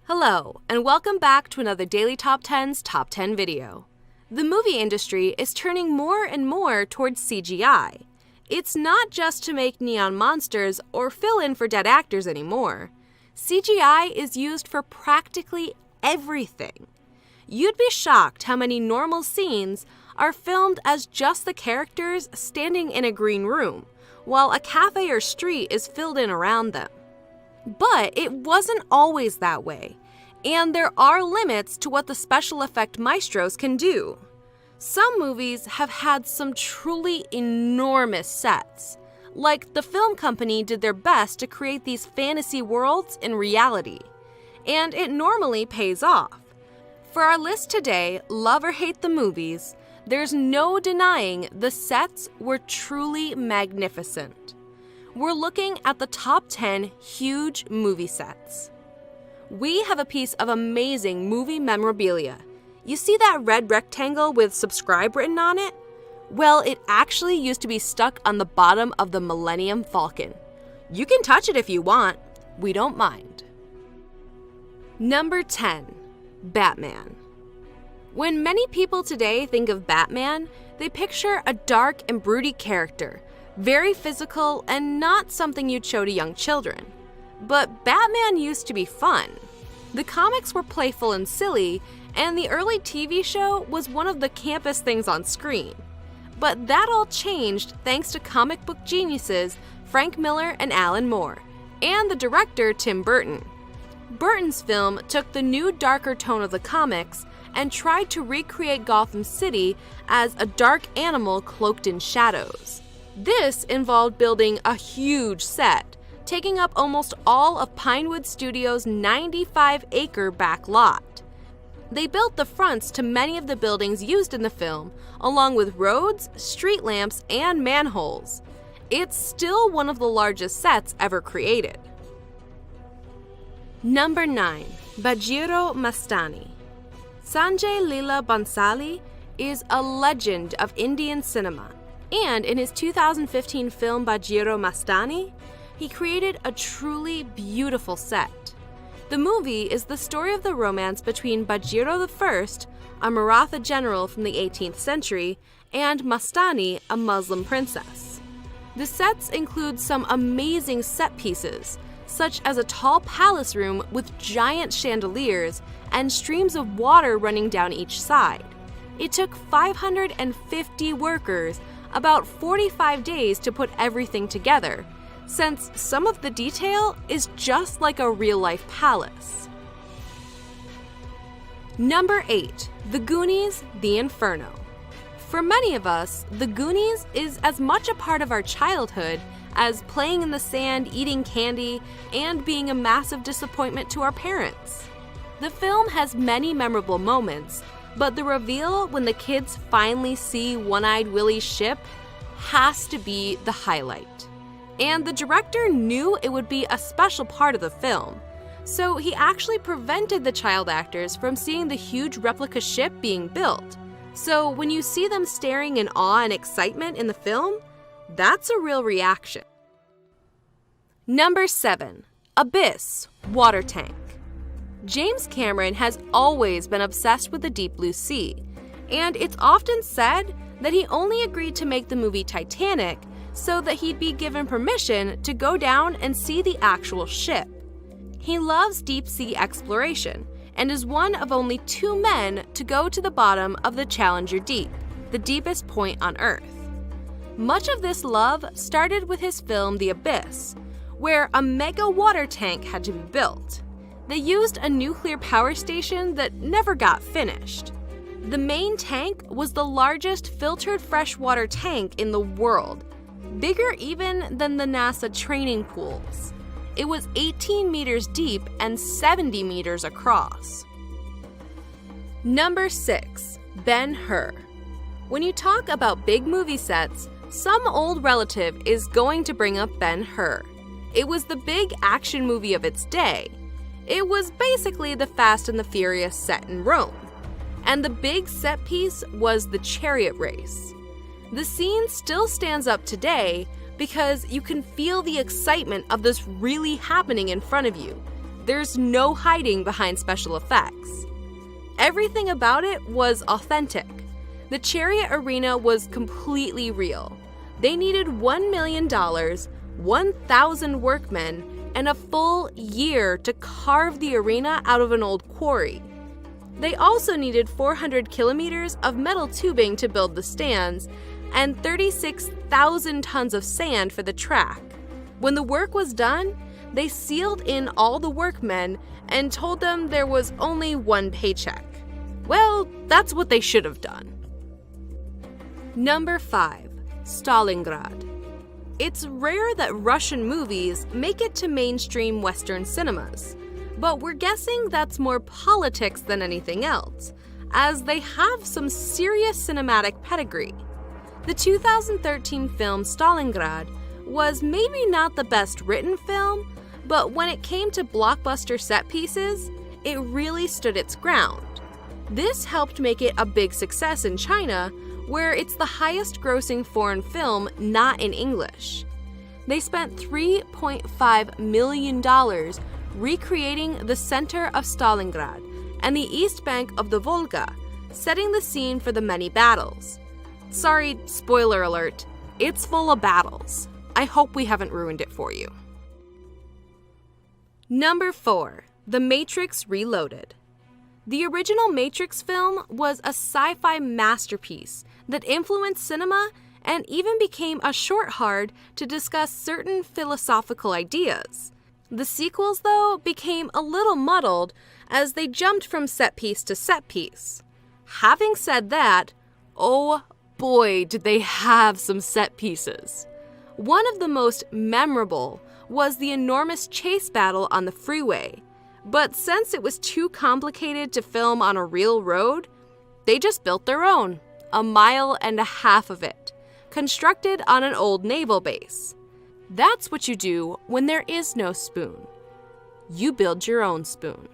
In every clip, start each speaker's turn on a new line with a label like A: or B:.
A: Hello, and welcome back to another Daily Top 10's Top 10 video. The movie industry is turning more and more towards CGI. It's not just to make neon monsters or fill in for dead actors anymore. CGI is used for practically everything. You'd be shocked how many normal scenes are filmed as just the characters standing in a green room, while a cafe or street is filled in around them. But it wasn't always that way, and there are limits to what the special effect maestros can do. Some movies have had some truly enormous sets, like the film company did their best to create these fantasy worlds in reality, and it normally pays off. For our list today, Love or Hate the Movies, there's no denying the sets were truly magnificent. We're looking at the top 10 huge movie sets. We have a piece of amazing movie memorabilia. You see that red rectangle with subscribe written on it? Well, it actually used to be stuck on the bottom of the Millennium Falcon. You can touch it if you want. We don't mind. Number 10. Batman. When many people today think of Batman, they picture a dark and broody character, very physical and not something you'd show to young children. But Batman used to be fun. The comics were playful and silly, and the early TV show was one of the campest things on screen. But that all changed thanks to comic book geniuses Frank Miller and Alan Moore, and the director Tim Burton. Burton's film took the new darker tone of the comics and tried to recreate Gotham City as a dark animal cloaked in shadows. This involved building a huge set, taking up almost all of Pinewood Studios' 95-acre back lot. They built the fronts to many of the buildings used in the film, along with roads, street lamps, and manholes. It's still one of the largest sets ever created. Number 9. Bajirao Mastani. Sanjay Leela Bhansali is a legend of Indian cinema, and in his 2015 film Bajirao Mastani, he created a truly beautiful set. The movie is the story of the romance between Bajirao I, a Maratha general from the 18th century, and Mastani, a Muslim princess. The sets include some amazing set pieces, such as a tall palace room with giant chandeliers and streams of water running down each side. It took 550 workers about 45 days to put everything together, since some of the detail is just like a real-life palace. Number 8. The Goonies, The Inferno. For many of us, The Goonies is as much a part of our childhood as playing in the sand, eating candy, and being a massive disappointment to our parents. The film has many memorable moments, but the reveal when the kids finally see One-Eyed Willie's ship has to be the highlight. And the director knew it would be a special part of the film, so he actually prevented the child actors from seeing the huge replica ship being built. So when you see them staring in awe and excitement in the film, that's a real reaction. Number 7. Abyss, Water Tank. James Cameron has always been obsessed with the deep blue sea, and it's often said that he only agreed to make the movie Titanic so that he'd be given permission to go down and see the actual ship. He loves deep sea exploration and is one of only 2 men to go to the bottom of the Challenger Deep, the deepest point on Earth. Much of this love started with his film The Abyss, where a mega water tank had to be built. They used a nuclear power station that never got finished. The main tank was the largest filtered freshwater tank in the world, bigger even than the NASA training pools. It was 18 meters deep and 70 meters across. Number 6. Ben-Hur. When you talk about big movie sets, some old relative is going to bring up Ben-Hur. It was the big action movie of its day. It was basically the Fast and the Furious set in Rome. And the big set piece was the chariot race. The scene still stands up today because you can feel the excitement of this really happening in front of you. There's no hiding behind special effects. Everything about it was authentic. The Chariot Arena was completely real. They needed $1 million, 1,000 workmen, and a full year to carve the arena out of an old quarry. They also needed 400 kilometers of metal tubing to build the stands and 36,000 tons of sand for the track. When the work was done, they sealed in all the workmen and told them there was only one paycheck. Well, that's what they should have done. Number 5. Stalingrad. It's rare that Russian movies make it to mainstream Western cinemas, but we're guessing that's more politics than anything else, as they have some serious cinematic pedigree. The 2013 film Stalingrad was maybe not the best written film, but when it came to blockbuster set pieces, it really stood its ground. This helped make it a big success in China, where it's the highest grossing foreign film not in English. They spent $3.5 million recreating the center of Stalingrad and the east bank of the Volga, setting the scene for the many battles. Sorry, spoiler alert, it's full of battles. I hope we haven't ruined it for you. Number 4. The Matrix Reloaded. The original Matrix film was a sci-fi masterpiece that influenced cinema and even became a shorthand to discuss certain philosophical ideas. The sequels, though, became a little muddled as they jumped from set piece to set piece. Having said that, oh boy, did they have some set pieces. One of the most memorable was the enormous chase battle on the freeway, but since it was too complicated to film on a real road, they just built their own, 1.5 miles of it, constructed on an old naval base. That's what you do when there is no spoon. You build your own spoon.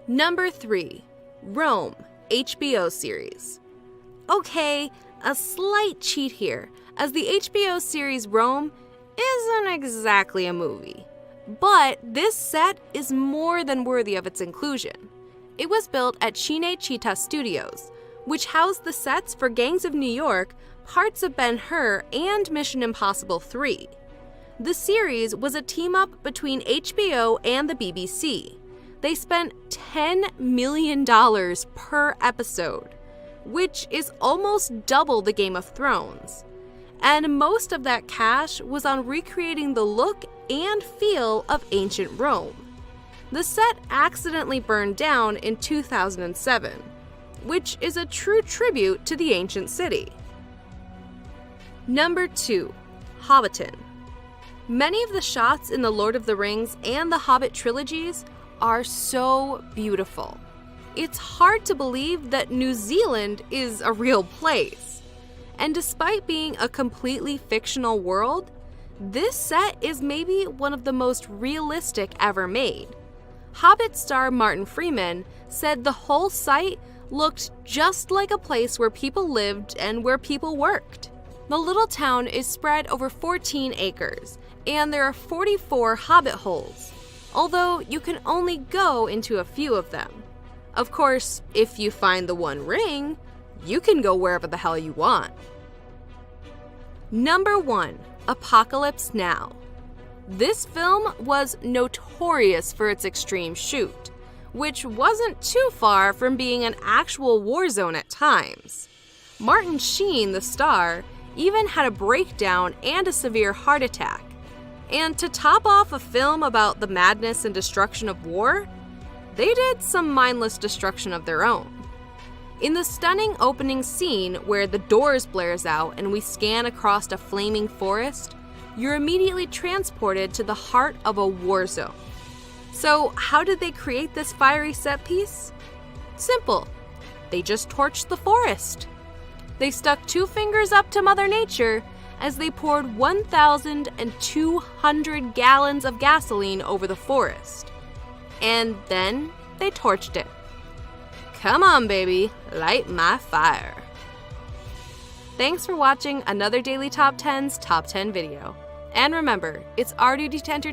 A: Number 3. Rome, HBO series. Okay, a slight cheat here, as the HBO series Rome isn't exactly a movie. But this set is more than worthy of its inclusion. It was built at Cinecittà Studios, which housed the sets for Gangs of New York, parts of Ben-Hur, and Mission Impossible 3. The series was a team-up between HBO and the BBC. They spent $10 million per episode, which is almost double the Game of Thrones. And most of that cash was on recreating the look and feel of ancient Rome. The set accidentally burned down in 2007, which is a true tribute to the ancient city. Number 2. Hobbiton. Many of the shots in the Lord of the Rings and the Hobbit trilogies are so beautiful. It's hard to believe that New Zealand is a real place. And despite being a completely fictional world, this set is maybe one of the most realistic ever made. Hobbit star Martin Freeman said the whole site looked just like a place where people lived and where people worked. The little town is spread over 14 acres, and there are 44 hobbit holes, although you can only go into a few of them. Of course, if you find the One Ring, you can go wherever the hell you want. Number 1. Apocalypse Now. This film was notorious for its extreme shoot, which wasn't too far from being an actual war zone at times. Martin Sheen, the star, even had a breakdown and a severe heart attack. And to top off a film about the madness and destruction of war, they did some mindless destruction of their own. In the stunning opening scene where the doors blares out and we scan across a flaming forest, you're immediately transported to the heart of a war zone. So how did they create this fiery set piece? Simple. They just torched the forest. They stuck 2 fingers up to Mother Nature as they poured 1,200 gallons of gasoline over the forest. And then they torched it. Come on, baby, light my fire. Thanks for watching another Daily Top 10's Top 10 video. And remember, it's our duty to entertain